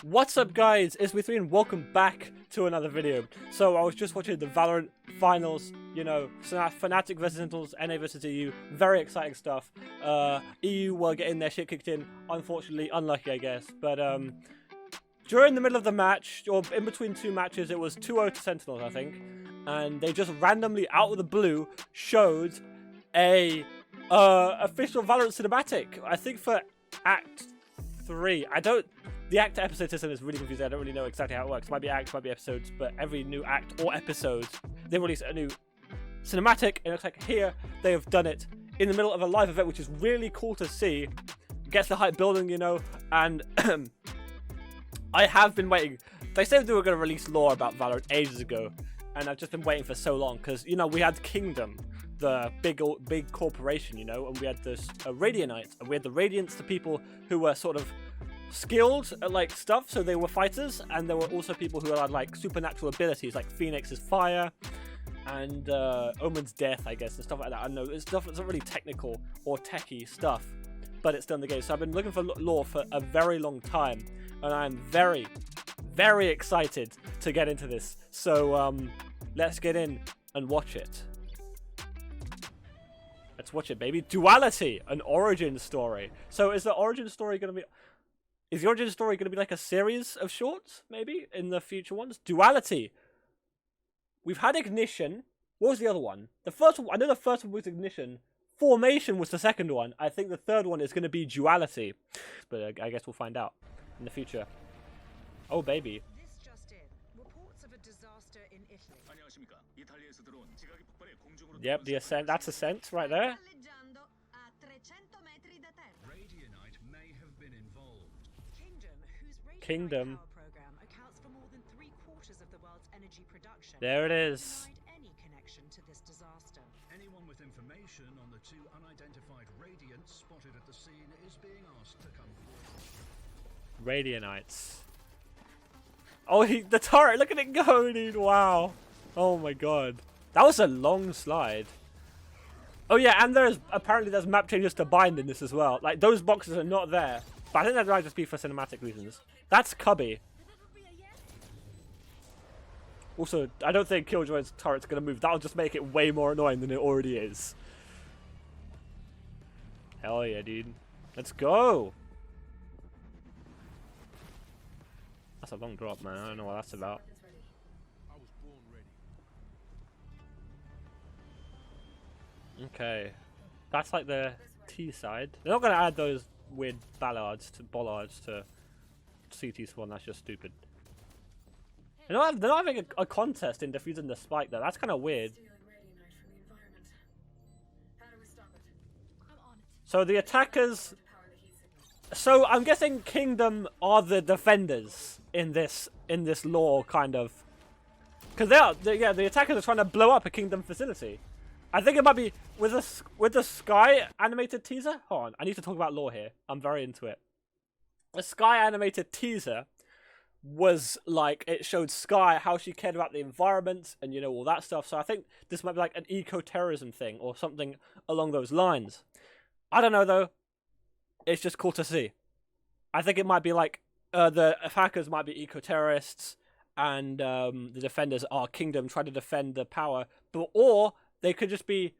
What's up guys, it's me3 and welcome back to another video. So I was just watching the Valorant finals, you know, Fnatic versus Sentinels, NA versus EU, very exciting stuff. EU were getting their shit kicked in, unfortunately, unlucky I guess, but during the middle of the match, or in between two matches, it was 2-0 to Sentinels I think, and they just randomly out of the blue showed a official Valorant cinematic, I think for Act 3. The act to episode system is really confusing. I don't really know exactly how it works. It might be acts, might be episodes, but every new act or episode, they release a new cinematic. And it looks like here they have done it in the middle of a live event, which is really cool to see. Gets the hype building, you know. And I have been waiting. They said they were going to release lore about Valorant ages ago, and I've just been waiting for so long because, you know, we had Kingdom, the big corporation, you know, and we had this Radianites, and we had the Radiants, the people who were sort of skilled at like stuff, so they were fighters, and there were also people who had like supernatural abilities, like Phoenix's fire and Omen's death, I guess, and stuff like that. I don't know, it's stuff that's not really technical or techie stuff, but it's done the game. So I've been looking for lore for a very long time, and I'm very, very excited to get into this. So let's get in and watch it. Let's watch it, baby. Duality, an origin story. So is the origin story going to be... Is the origin story going to be like a series of shorts, maybe, in the future ones? Duality. We've had Ignition. What was the other one? The first one, I know the first one was Ignition. Formation was the second one. I think the third one is going to be Duality. But I guess we'll find out in the future. Oh, baby. This just in. Reports of a disaster in Italy. Yep, the Ascent. That's Ascent right there. Kingdom. Accounts for more than 3/4 of the world's energy production. There it is. Any connection to this disaster. Anyone with information on the two unidentified Radiants spotted at the scene is being asked to come forward. Radianites. Oh, the turret! Look at it go, dude! Wow. Oh my god. That was a long slide. Oh yeah, and apparently there's map changes to bind in this as well. Like, those boxes are not there. But I think that might just be for cinematic reasons. That's Cubby. Also, I don't think Killjoy's turret's going to move. That'll just make it way more annoying than it already is. Hell yeah, dude. Let's go. That's a long drop, man. I don't know what that's about. Okay. That's like the T side. They're not going to add those weird bollards to CT spawn. That's just stupid. They're not having a contest in defusing the spike though. That's kind of weird. So the attackers. So I'm guessing Kingdom are the defenders in this lore, kind of, because the attackers are trying to blow up a Kingdom facility. I think it might be with the Sky animated teaser. Hold on, I need to talk about lore here. I'm very into it. The Sky animated teaser was like, it showed Sky how she cared about the environment and, you know, all that stuff. So I think this might be like an eco-terrorism thing or something along those lines. I don't know though. It's just cool to see. I think it might be like the attackers might be eco-terrorists and the defenders are Kingdom trying to defend the power, or they could just be,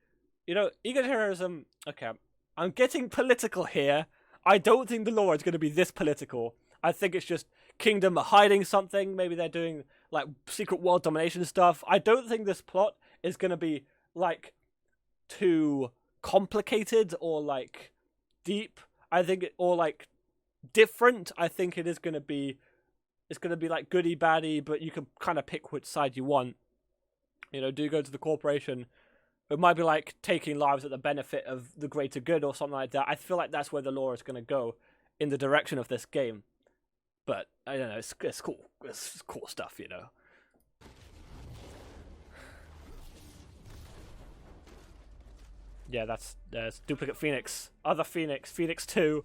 you know, eco-terrorism. Okay, I'm getting political here. I don't think the lore is going to be this political. I think it's just Kingdom hiding something. Maybe they're doing like secret world domination stuff. I don't think this plot is going to be like too complicated or like deep. I think or like different. I think it is going to be. It's going to be like goody baddie, but you can kind of pick which side you want. You know, do you go to the corporation? It might be like taking lives at the benefit of the greater good or something like that. I feel like that's where the lore is going to go in the direction of this game. But I don't know, it's cool. It's cool stuff, you know. Yeah, there's duplicate Phoenix, other Phoenix, Phoenix 2.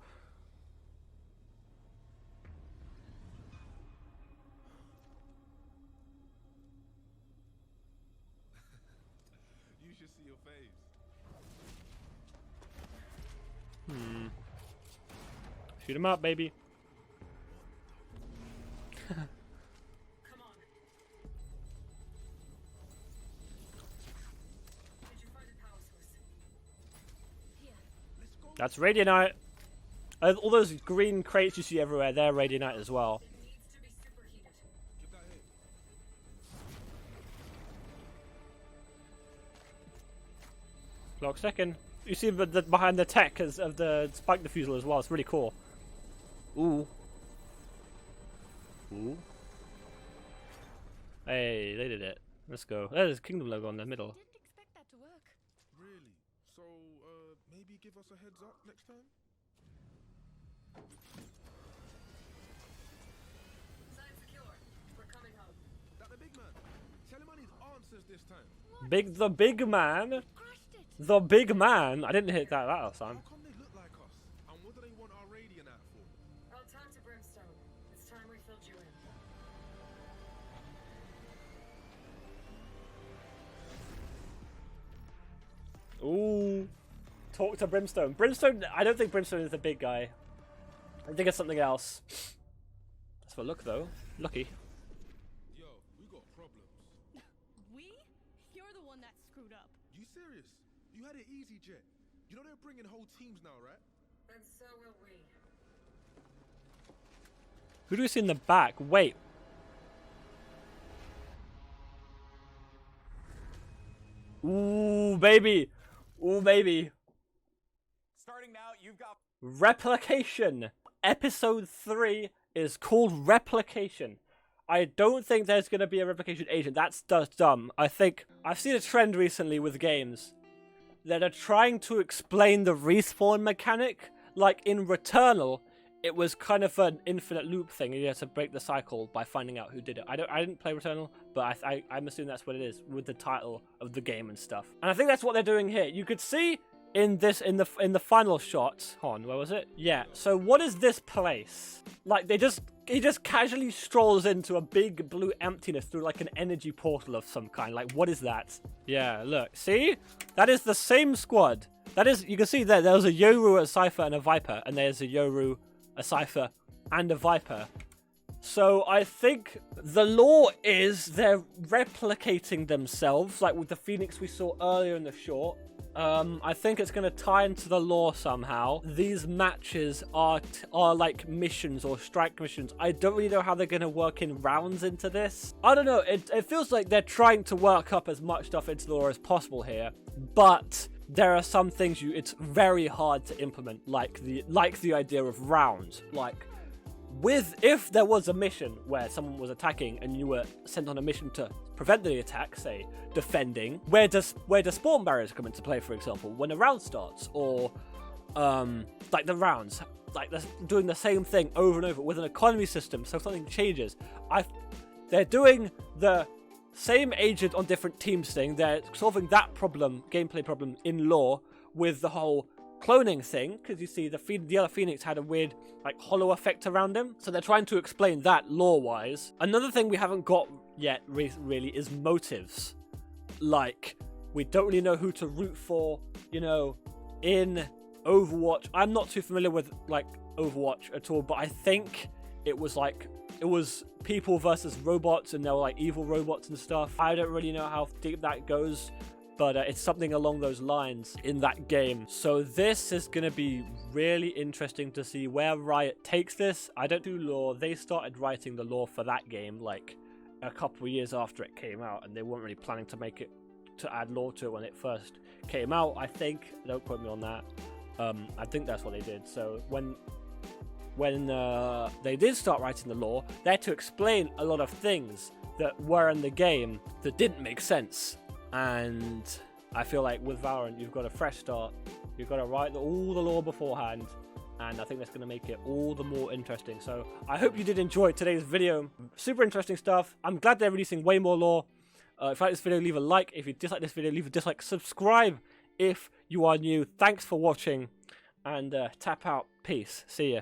Shoot him up, baby. Come on. Did you find a power source? Here. Let's go. That's Radianite. All those green crates you see everywhere, they're Radianite as well. It needs to be superheated. Get that here. Clock second. You see the behind the tech of the spike diffusal as well. It's really cool. Ooh. Ooh. Hey, they did it. Let's go. There's a Kingdom logo in the middle. Didn't expect that to work. Really? So, maybe give us a heads up next time? Sign secure. We're coming home. That the big man. Tell him I need answers this time. The big man. Crushed it. The big man. I didn't hit that last time. How come they look like us? And what do they want our radiant out for? I'll talk to Brimstone. It's time we filled you in. Ooh. Talk to Brimstone. Brimstone, I don't think Brimstone is the big guy. I think it's something else. That's for look though. Lucky. Yo, we got problems. We? You're the one that screwed up. You serious? You had it easy, Jet. You know they're bringing whole teams now, right? And so will we. Who do we see in the back? Wait. Ooh, baby. Ooh, baby. Starting now, you've got Replication. Episode 3 is called Replication. I don't think there's going to be a replication agent. That's just dumb. I think I've seen a trend recently with games that are trying to explain the respawn mechanic. Like in Returnal, it was kind of an infinite loop thing. You had to break the cycle by finding out who did it. I didn't play Returnal, but I'm assuming that's what it is with the title of the game and stuff. And I think that's what they're doing here. You could see in the final shot. Hold on, where was it? Yeah. So what is this place? Like he just casually strolls into a big blue emptiness through like an energy portal of some kind. Like what is that? Yeah, look. See? That is the same squad. That is, you can see there was a Yoru, a Cypher, and a Viper, and there's a Yoru, a Cypher, and a Viper. So I think the lore is they're replicating themselves, like with the Phoenix we saw earlier in the short. I think it's going to tie into the lore somehow. These matches are like missions or strike missions. I don't really know how they're going to work in rounds into this. I don't know. It feels like they're trying to work up as much stuff into the lore as possible here, but there are some things it's very hard to implement, like the idea of rounds. Like if there was a mission where someone was attacking and you were sent on a mission to prevent the attack, say defending, where does spawn barriers come into play, for example, when a round starts, or like the rounds, like doing the same thing over and over with an economy system, so something changes. They're doing the same agent on different teams thing. They're solving that problem, gameplay problem in lore, with the whole cloning thing, because you see the other Phoenix had a weird like hollow effect around him, so they're trying to explain that lore-wise. Another thing we haven't got yet really is motives. Like, we don't really know who to root for, you know, in Overwatch. I'm not too familiar with like Overwatch at all, but I think it was people versus robots, and they were like evil robots and stuff. I don't really know how deep that goes, but it's something along those lines in that game. So this is going to be really interesting to see where Riot takes this. I don't do lore. They started writing the lore for that game like a couple of years after it came out, and they weren't really planning to add lore to it when it first came out, I think. Don't quote me on that. I think that's what they did. So when they did start writing the lore, they had to explain a lot of things that were in the game that didn't make sense. And I feel like with Valorant, you've got a fresh start. You've got to write all the lore beforehand, and I think that's going to make it all the more interesting. So I hope you did enjoy today's video. Super interesting stuff. I'm glad they're releasing way more lore. If you like this video, leave a like. If you dislike this video, leave a dislike. Subscribe if you are new. Thanks for watching, and tap out. Peace. See ya.